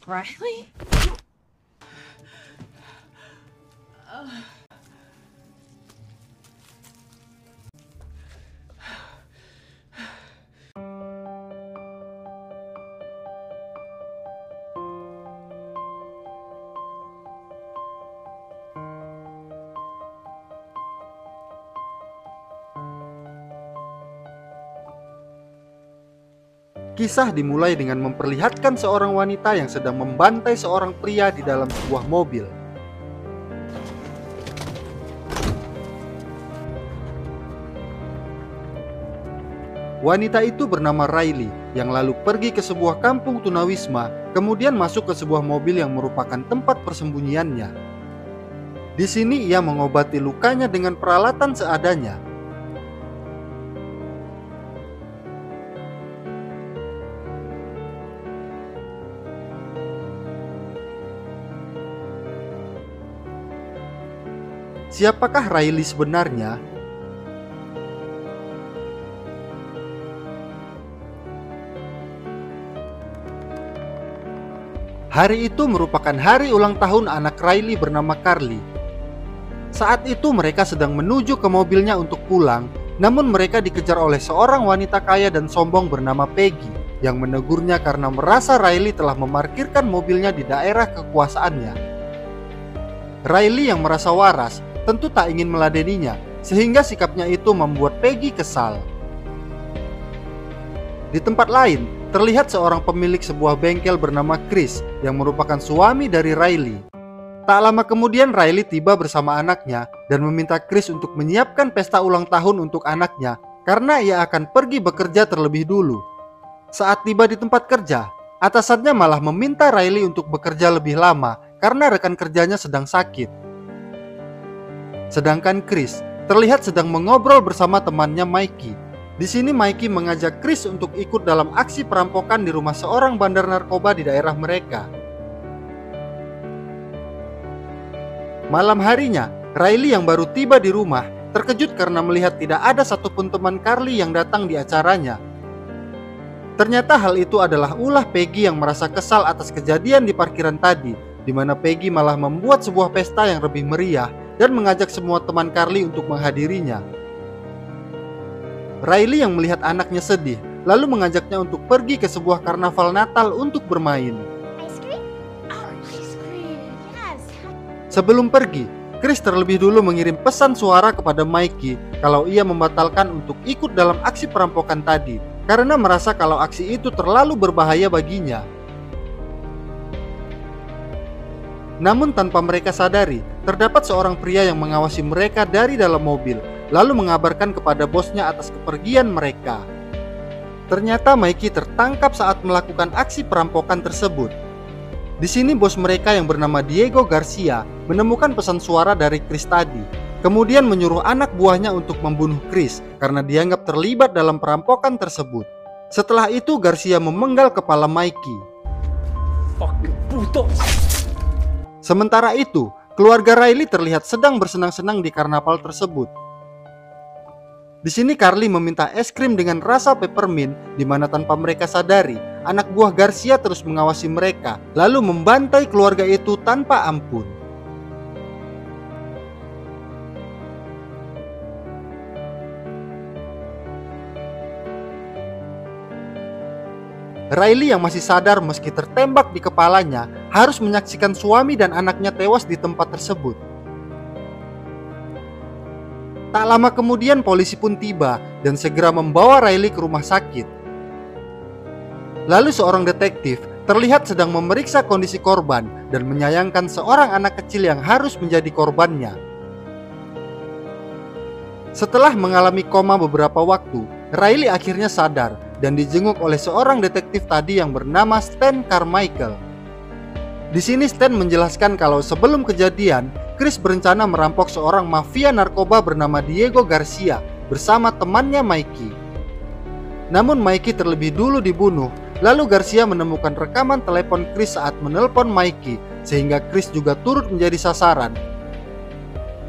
Riley? Kisah dimulai dengan memperlihatkan seorang wanita yang sedang membantai seorang pria di dalam sebuah mobil. Wanita itu bernama Riley yang lalu pergi ke sebuah kampung tunawisma, kemudian masuk ke sebuah mobil yang merupakan tempat persembunyiannya. Di sini ia mengobati lukanya dengan peralatan seadanya. Siapakah Riley sebenarnya? Hari itu merupakan hari ulang tahun anak Riley bernama Carly. Saat itu mereka sedang menuju ke mobilnya untuk pulang, namun mereka dikejar oleh seorang wanita kaya dan sombong bernama Peggy yang menegurnya karena merasa Riley telah memarkirkan mobilnya di daerah kekuasaannya. Riley yang merasa waras tentu tak ingin meladeninya, sehingga sikapnya itu membuat Peggy kesal. Di tempat lain, terlihat seorang pemilik sebuah bengkel bernama Chris yang merupakan suami dari Riley. Tak lama kemudian Riley tiba bersama anaknya dan meminta Chris untuk menyiapkan pesta ulang tahun untuk anaknya karena ia akan pergi bekerja terlebih dulu. Saat tiba di tempat kerja, atasannya malah meminta Riley untuk bekerja lebih lama karena rekan kerjanya sedang sakit. Sedangkan Chris terlihat sedang mengobrol bersama temannya Mikey. Di sini Mikey mengajak Chris untuk ikut dalam aksi perampokan di rumah seorang bandar narkoba di daerah mereka. Malam harinya, Riley yang baru tiba di rumah terkejut karena melihat tidak ada satupun teman Carly yang datang di acaranya. Ternyata hal itu adalah ulah Peggy yang merasa kesal atas kejadian di parkiran tadi, di mana Peggy malah membuat sebuah pesta yang lebih meriah dan mengajak semua teman Carly untuk menghadirinya. Riley yang melihat anaknya sedih, lalu mengajaknya untuk pergi ke sebuah karnaval Natal untuk bermain. Sebelum pergi, Chris terlebih dulu mengirim pesan suara kepada Mikey kalau ia membatalkan untuk ikut dalam aksi perampokan tadi, karena merasa kalau aksi itu terlalu berbahaya baginya. Namun tanpa mereka sadari, terdapat seorang pria yang mengawasi mereka dari dalam mobil, lalu mengabarkan kepada bosnya atas kepergian mereka. Ternyata Mikey tertangkap saat melakukan aksi perampokan tersebut. Di sini bos mereka yang bernama Diego Garcia menemukan pesan suara dari Chris tadi, kemudian menyuruh anak buahnya untuk membunuh Chris karena dianggap terlibat dalam perampokan tersebut. Setelah itu Garcia memenggal kepala Mikey. Fucking puto. Sementara itu, keluarga Riley terlihat sedang bersenang-senang di karnaval tersebut. Di sini Carly meminta es krim dengan rasa peppermint, di mana tanpa mereka sadari, anak buah Garcia terus mengawasi mereka, lalu membantai keluarga itu tanpa ampun. Riley yang masih sadar meski tertembak di kepalanya harus menyaksikan suami dan anaknya tewas di tempat tersebut. Tak lama kemudian polisi pun tiba dan segera membawa Riley ke rumah sakit. Lalu seorang detektif terlihat sedang memeriksa kondisi korban dan menyayangkan seorang anak kecil yang harus menjadi korbannya. Setelah mengalami koma beberapa waktu, Riley akhirnya sadar dan dijenguk oleh seorang detektif tadi yang bernama Stan Carmichael. Di sini Stan menjelaskan kalau sebelum kejadian, Chris berencana merampok seorang mafia narkoba bernama Diego Garcia bersama temannya Mikey. Namun Mikey terlebih dulu dibunuh, lalu Garcia menemukan rekaman telepon Chris saat menelpon Mikey, sehingga Chris juga turut menjadi sasaran.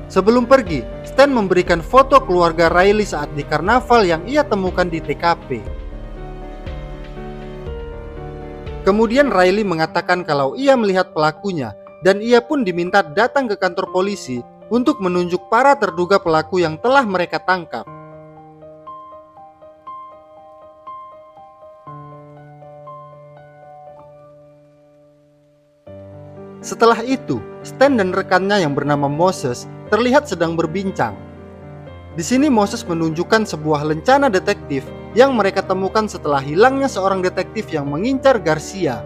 Sebelum pergi, Stan memberikan foto keluarga Riley saat di karnaval yang ia temukan di TKP. Kemudian Riley mengatakan kalau ia melihat pelakunya dan ia pun diminta datang ke kantor polisi untuk menunjuk para terduga pelaku yang telah mereka tangkap. Setelah itu, Stan dan rekannya yang bernama Moses terlihat sedang berbincang. Di sini Moses menunjukkan sebuah lencana detektif yang mereka temukan setelah hilangnya seorang detektif yang mengincar Garcia.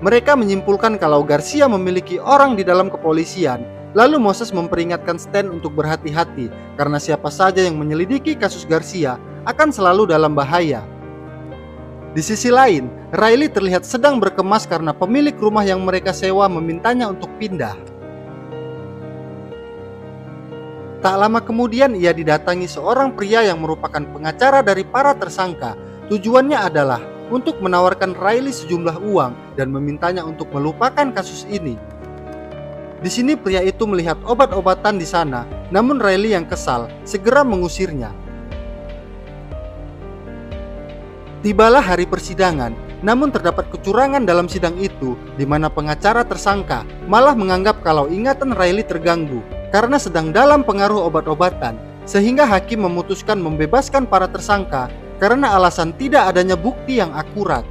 Mereka menyimpulkan kalau Garcia memiliki orang di dalam kepolisian, lalu Moses memperingatkan Stan untuk berhati-hati karena siapa saja yang menyelidiki kasus Garcia akan selalu dalam bahaya. Di sisi lain, Riley terlihat sedang berkemas karena pemilik rumah yang mereka sewa memintanya untuk pindah. Tak lama kemudian ia didatangi seorang pria yang merupakan pengacara dari para tersangka. Tujuannya adalah untuk menawarkan Riley sejumlah uang dan memintanya untuk melupakan kasus ini. Di sini pria itu melihat obat-obatan di sana, namun Riley yang kesal segera mengusirnya. Tibalah hari persidangan, namun terdapat kecurangan dalam sidang itu, di mana pengacara tersangka malah menganggap kalau ingatan Riley terganggu karena sedang dalam pengaruh obat-obatan, sehingga hakim memutuskan membebaskan para tersangka karena alasan tidak adanya bukti yang akurat.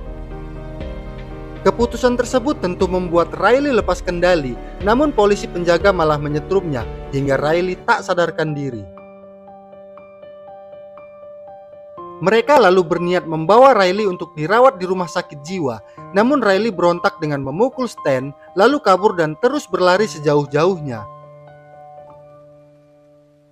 Keputusan tersebut tentu membuat Riley lepas kendali, namun polisi penjaga malah menyetrumnya hingga Riley tak sadarkan diri. Mereka lalu berniat membawa Riley untuk dirawat di rumah sakit jiwa, namun Riley berontak dengan memukul Stan, lalu kabur dan terus berlari sejauh-jauhnya.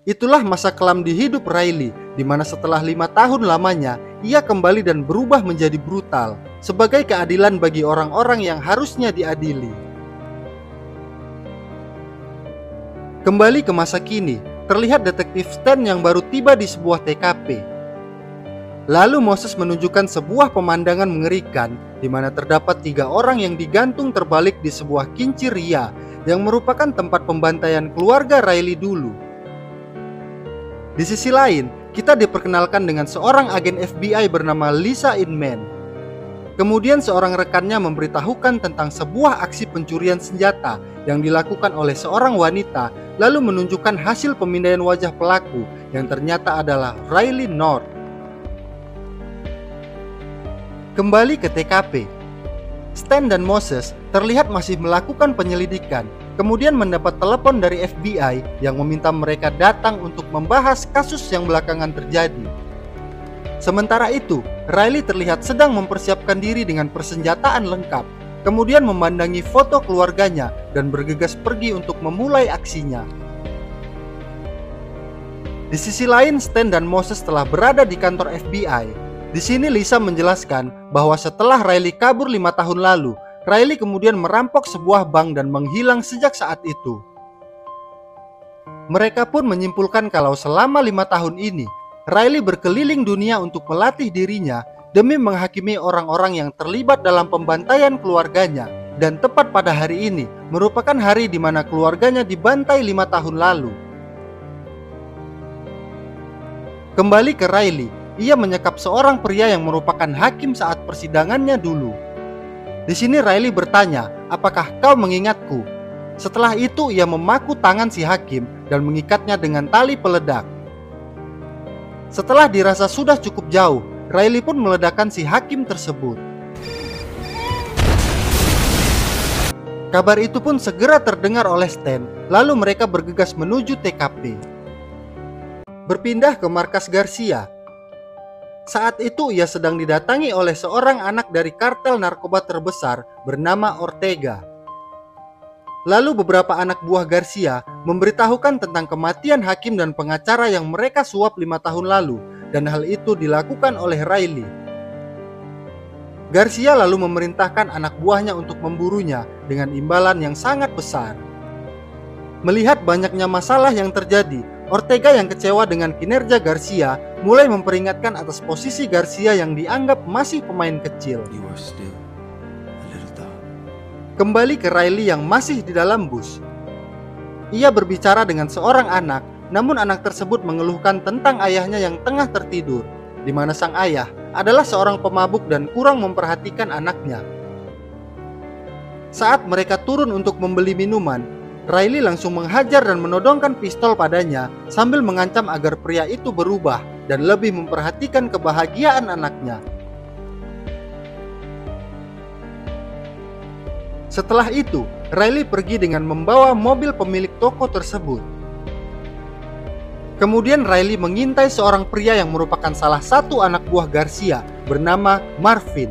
Itulah masa kelam di hidup Riley, di mana setelah 5 tahun lamanya, ia kembali dan berubah menjadi brutal, sebagai keadilan bagi orang-orang yang harusnya diadili. Kembali ke masa kini, terlihat detektif Stan yang baru tiba di sebuah TKP. Lalu Moses menunjukkan sebuah pemandangan mengerikan di mana terdapat 3 orang yang digantung terbalik di sebuah kincir ria yang merupakan tempat pembantaian keluarga Riley dulu. Di sisi lain, kita diperkenalkan dengan seorang agen FBI bernama Lisa Inman. Kemudian seorang rekannya memberitahukan tentang sebuah aksi pencurian senjata yang dilakukan oleh seorang wanita, lalu menunjukkan hasil pemindaian wajah pelaku yang ternyata adalah Riley North. Kembali ke TKP, Stan dan Moses terlihat masih melakukan penyelidikan, kemudian mendapat telepon dari FBI yang meminta mereka datang untuk membahas kasus yang belakangan terjadi. Sementara itu, Riley terlihat sedang mempersiapkan diri dengan persenjataan lengkap, kemudian memandangi foto keluarganya dan bergegas pergi untuk memulai aksinya. Di sisi lain, Stan dan Moses telah berada di kantor FBI. Di sini Lisa menjelaskan bahwa setelah Riley kabur 5 tahun lalu, Riley kemudian merampok sebuah bank dan menghilang sejak saat itu. Mereka pun menyimpulkan kalau selama 5 tahun ini, Riley berkeliling dunia untuk melatih dirinya demi menghakimi orang-orang yang terlibat dalam pembantaian keluarganya. Dan tepat pada hari ini merupakan hari di mana keluarganya dibantai 5 tahun lalu. Kembali ke Riley, ia menyekap seorang pria yang merupakan hakim saat persidangannya dulu. Di sini Riley bertanya, "Apakah kau mengingatku?" Setelah itu ia memaku tangan si hakim dan mengikatnya dengan tali peledak. Setelah dirasa sudah cukup jauh, Riley pun meledakkan si hakim tersebut. Kabar itu pun segera terdengar oleh Stan, lalu mereka bergegas menuju TKP. Berpindah ke markas Garcia. Saat itu ia sedang didatangi oleh seorang anak dari kartel narkoba terbesar bernama Ortega. Lalu beberapa anak buah Garcia memberitahukan tentang kematian hakim dan pengacara yang mereka suap 5 tahun lalu, dan hal itu dilakukan oleh Riley. Garcia lalu memerintahkan anak buahnya untuk memburunya dengan imbalan yang sangat besar. Melihat banyaknya masalah yang terjadi, Ortega yang kecewa dengan kinerja Garcia mulai memperingatkan atas posisi Garcia yang dianggap masih pemain kecil. Kembali ke Riley yang masih di dalam bus. Ia berbicara dengan seorang anak, namun anak tersebut mengeluhkan tentang ayahnya yang tengah tertidur, di mana sang ayah adalah seorang pemabuk dan kurang memperhatikan anaknya. Saat mereka turun untuk membeli minuman, Riley langsung menghajar dan menodongkan pistol padanya sambil mengancam agar pria itu berubah dan lebih memperhatikan kebahagiaan anaknya. Setelah itu, Riley pergi dengan membawa mobil pemilik toko tersebut. Kemudian Riley mengintai seorang pria yang merupakan salah satu anak buah Garcia bernama Marvin.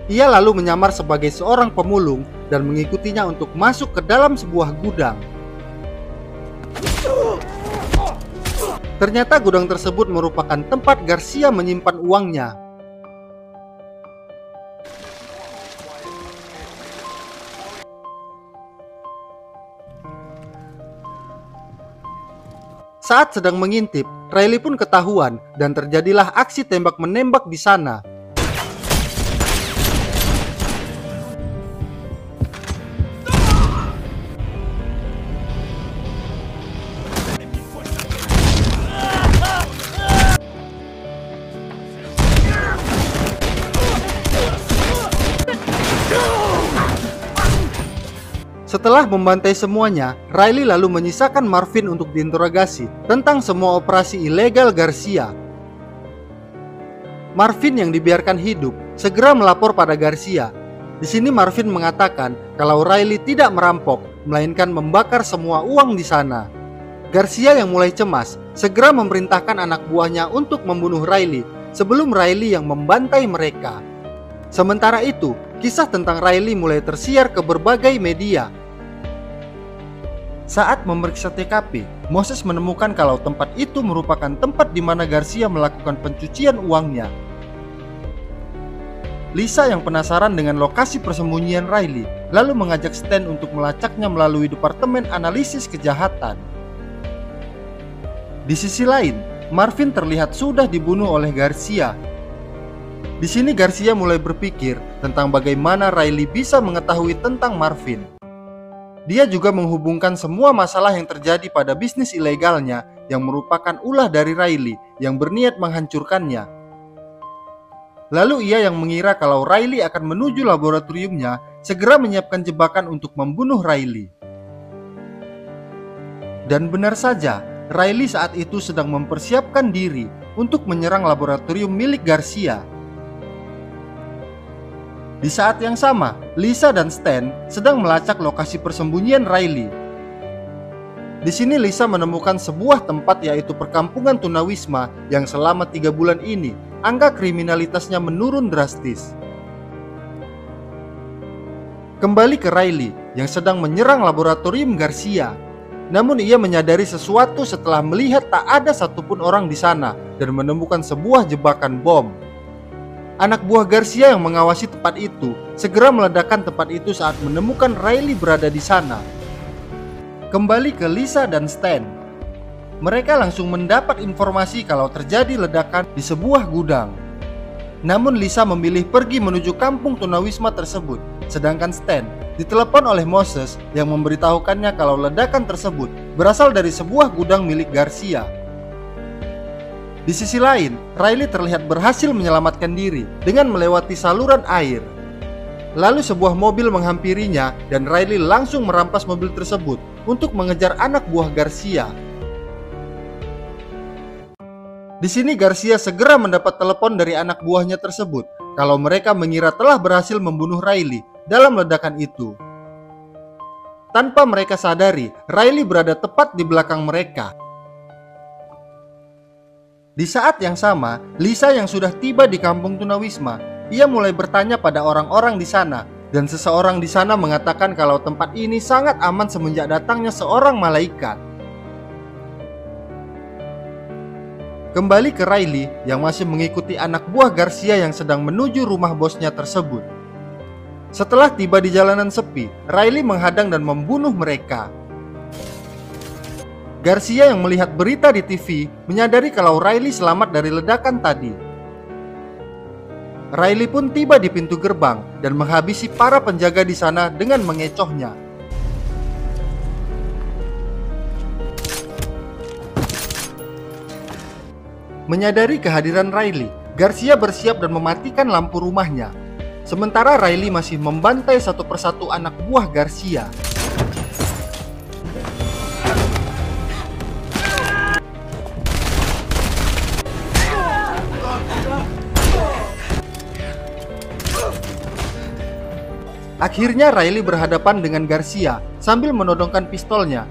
Ia lalu menyamar sebagai seorang pemulung dan mengikutinya untuk masuk ke dalam sebuah gudang. Ternyata gudang tersebut merupakan tempat Garcia menyimpan uangnya. Saat sedang mengintip, Riley pun ketahuan dan terjadilah aksi tembak-menembak di sana. Setelah membantai semuanya, Riley lalu menyisakan Marvin untuk diinterogasi tentang semua operasi ilegal Garcia. Marvin yang dibiarkan hidup segera melapor pada Garcia. Di sini Marvin mengatakan kalau Riley tidak merampok, melainkan membakar semua uang di sana. Garcia yang mulai cemas segera memerintahkan anak buahnya untuk membunuh Riley sebelum Riley yang membantai mereka. Sementara itu, kisah tentang Riley mulai tersiar ke berbagai media. Saat memeriksa TKP, Moses menemukan kalau tempat itu merupakan tempat di mana Garcia melakukan pencucian uangnya. Lisa yang penasaran dengan lokasi persembunyian Riley, lalu mengajak Stan untuk melacaknya melalui Departemen Analisis Kejahatan. Di sisi lain, Marvin terlihat sudah dibunuh oleh Garcia. Di sini Garcia mulai berpikir tentang bagaimana Riley bisa mengetahui tentang Marvin. Dia juga menghubungkan semua masalah yang terjadi pada bisnis ilegalnya yang merupakan ulah dari Riley yang berniat menghancurkannya. Lalu ia yang mengira kalau Riley akan menuju laboratoriumnya segera menyiapkan jebakan untuk membunuh Riley. Dan benar saja, Riley saat itu sedang mempersiapkan diri untuk menyerang laboratorium milik Garcia. Di saat yang sama, Lisa dan Stan sedang melacak lokasi persembunyian Riley. Di sini Lisa menemukan sebuah tempat yaitu perkampungan tunawisma yang selama 3 bulan ini angka kriminalitasnya menurun drastis. Kembali ke Riley yang sedang menyerang laboratorium Garcia. Namun ia menyadari sesuatu setelah melihat tak ada satupun orang di sana dan menemukan sebuah jebakan bom. Anak buah Garcia yang mengawasi tempat itu segera meledakkan tempat itu saat menemukan Riley berada di sana. Kembali ke Lisa dan Stan. Mereka langsung mendapat informasi kalau terjadi ledakan di sebuah gudang. Namun Lisa memilih pergi menuju kampung tunawisma tersebut, sedangkan Stan ditelepon oleh Moses yang memberitahukannya kalau ledakan tersebut berasal dari sebuah gudang milik Garcia. Di sisi lain, Riley terlihat berhasil menyelamatkan diri dengan melewati saluran air. Lalu sebuah mobil menghampirinya dan Riley langsung merampas mobil tersebut untuk mengejar anak buah Garcia. Di sini Garcia segera mendapat telepon dari anak buahnya tersebut kalau mereka mengira telah berhasil membunuh Riley dalam ledakan itu. Tanpa mereka sadari, Riley berada tepat di belakang mereka. Di saat yang sama, Lisa yang sudah tiba di kampung tunawisma, ia mulai bertanya pada orang-orang di sana, dan seseorang di sana mengatakan kalau tempat ini sangat aman semenjak datangnya seorang malaikat. Kembali ke Riley yang masih mengikuti anak buah Garcia yang sedang menuju rumah bosnya tersebut. Setelah tiba di jalanan sepi, Riley menghadang dan membunuh mereka. Garcia yang melihat berita di TV menyadari kalau Riley selamat dari ledakan tadi. Riley pun tiba di pintu gerbang dan menghabisi para penjaga di sana dengan mengecohnya. Menyadari kehadiran Riley, Garcia bersiap dan mematikan lampu rumahnya. Sementara Riley masih membantai satu persatu anak buah Garcia. Akhirnya Riley berhadapan dengan Garcia sambil menodongkan pistolnya.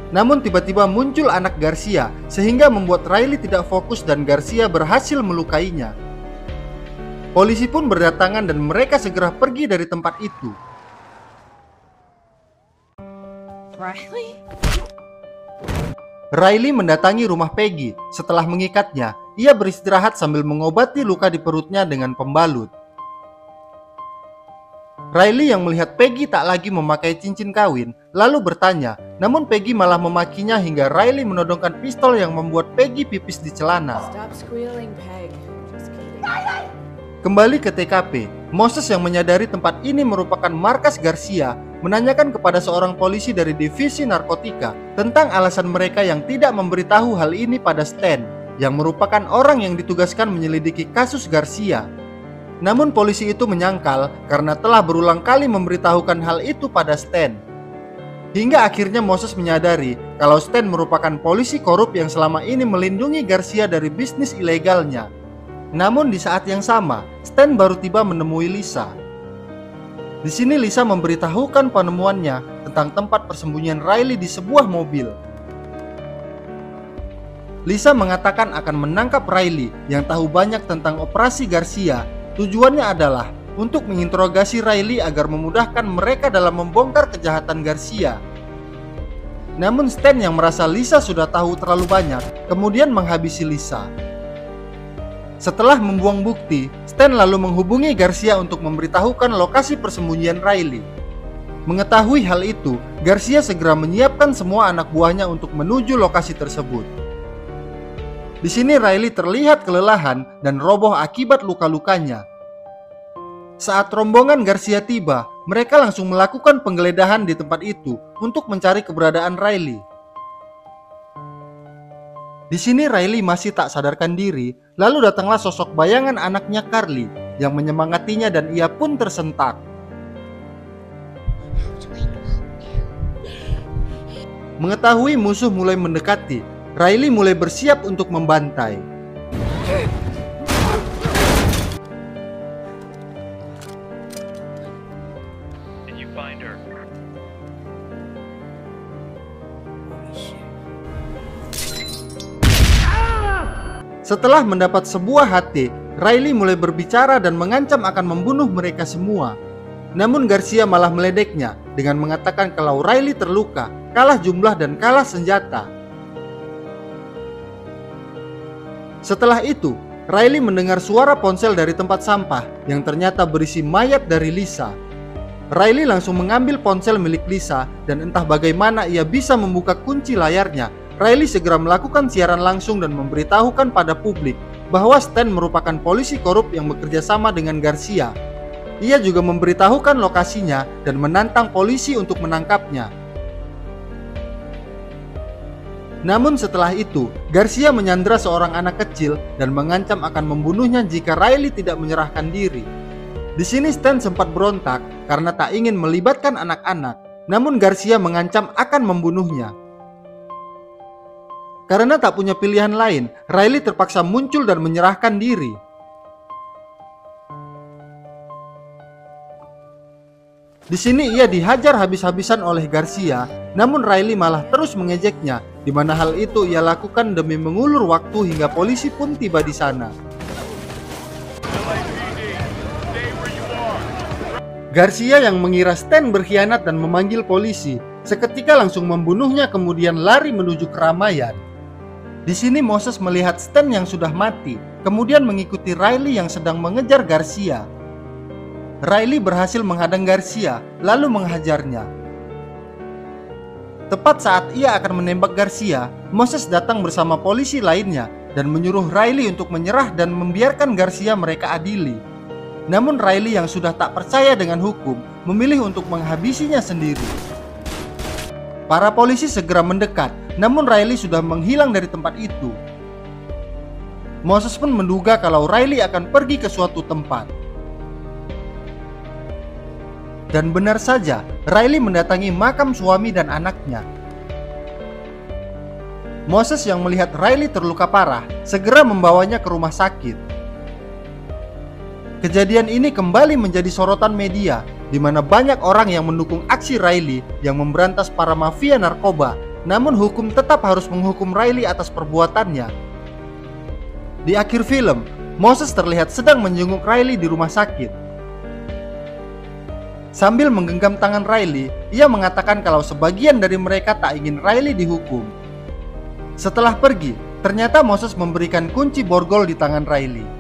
Namun tiba-tiba muncul anak Garcia sehingga membuat Riley tidak fokus dan Garcia berhasil melukainya. Polisi pun berdatangan dan mereka segera pergi dari tempat itu. Riley mendatangi rumah Peggy. Setelah mengikatnya, ia beristirahat sambil mengobati luka di perutnya dengan pembalut. Riley yang melihat Peggy tak lagi memakai cincin kawin, lalu bertanya, namun Peggy malah memakinya hingga Riley menodongkan pistol yang membuat Peggy pipis di celana. Kembali ke TKP, Moses yang menyadari tempat ini merupakan markas Garcia, menanyakan kepada seorang polisi dari divisi narkotika tentang alasan mereka yang tidak memberitahu hal ini pada Stan, yang merupakan orang yang ditugaskan menyelidiki kasus Garcia. Namun polisi itu menyangkal karena telah berulang kali memberitahukan hal itu pada Stan. Hingga akhirnya Moses menyadari kalau Stan merupakan polisi korup yang selama ini melindungi Garcia dari bisnis ilegalnya. Namun di saat yang sama, Stan baru tiba menemui Lisa. Di sini Lisa memberitahukan penemuannya tentang tempat persembunyian Riley di sebuah mobil. Lisa mengatakan akan menangkap Riley yang tahu banyak tentang operasi Garcia. Tujuannya adalah untuk menginterogasi Riley agar memudahkan mereka dalam membongkar kejahatan Garcia. Namun Stan yang merasa Lisa sudah tahu terlalu banyak, kemudian menghabisi Lisa. Setelah membuang bukti, Stan lalu menghubungi Garcia untuk memberitahukan lokasi persembunyian Riley. Mengetahui hal itu, Garcia segera menyiapkan semua anak buahnya untuk menuju lokasi tersebut. Di sini Riley terlihat kelelahan dan roboh akibat luka-lukanya. Saat rombongan Garcia tiba, mereka langsung melakukan penggeledahan di tempat itu untuk mencari keberadaan Riley. Di sini Riley masih tak sadarkan diri, lalu datanglah sosok bayangan anaknya Carly yang menyemangatinya dan ia pun tersentak. Mengetahui musuh mulai mendekati, Riley mulai bersiap untuk membantai. Setelah mendapat sebuah HT, Riley mulai berbicara dan mengancam akan membunuh mereka semua. Namun Garcia malah meledeknya dengan mengatakan kalau Riley terluka, kalah jumlah dan kalah senjata. Setelah itu, Riley mendengar suara ponsel dari tempat sampah yang ternyata berisi mayat dari Lisa. Riley langsung mengambil ponsel milik Lisa dan entah bagaimana ia bisa membuka kunci layarnya. Riley segera melakukan siaran langsung dan memberitahukan pada publik bahwa Stan merupakan polisi korup yang bekerja sama dengan Garcia. Ia juga memberitahukan lokasinya dan menantang polisi untuk menangkapnya. Namun setelah itu, Garcia menyandra seorang anak kecil dan mengancam akan membunuhnya jika Riley tidak menyerahkan diri. Di sini Stan sempat berontak karena tak ingin melibatkan anak-anak, namun Garcia mengancam akan membunuhnya. Karena tak punya pilihan lain, Riley terpaksa muncul dan menyerahkan diri. Di sini ia dihajar habis-habisan oleh Garcia, namun Riley malah terus mengejeknya, di mana hal itu ia lakukan demi mengulur waktu hingga polisi pun tiba di sana. Garcia yang mengira Stan berkhianat dan memanggil polisi, seketika langsung membunuhnya kemudian lari menuju keramaian. Di sini Moses melihat Stan yang sudah mati, kemudian mengikuti Riley yang sedang mengejar Garcia. Riley berhasil menghadang Garcia, lalu menghajarnya. Tepat saat ia akan menembak Garcia, Moses datang bersama polisi lainnya dan menyuruh Riley untuk menyerah dan membiarkan Garcia mereka adili. Namun Riley yang sudah tak percaya dengan hukum, memilih untuk menghabisinya sendiri. Para polisi segera mendekat, namun Riley sudah menghilang dari tempat itu. Moses pun menduga kalau Riley akan pergi ke suatu tempat. Dan benar saja, Riley mendatangi makam suami dan anaknya. Moses yang melihat Riley terluka parah segera membawanya ke rumah sakit. Kejadian ini kembali menjadi sorotan media, di mana banyak orang yang mendukung aksi Riley yang memberantas para mafia narkoba. Namun hukum tetap harus menghukum Riley atas perbuatannya. Di akhir film, Moses terlihat sedang menjenguk Riley di rumah sakit. Sambil menggenggam tangan Riley, ia mengatakan kalau sebagian dari mereka tak ingin Riley dihukum. Setelah pergi, ternyata Moses memberikan kunci borgol di tangan Riley.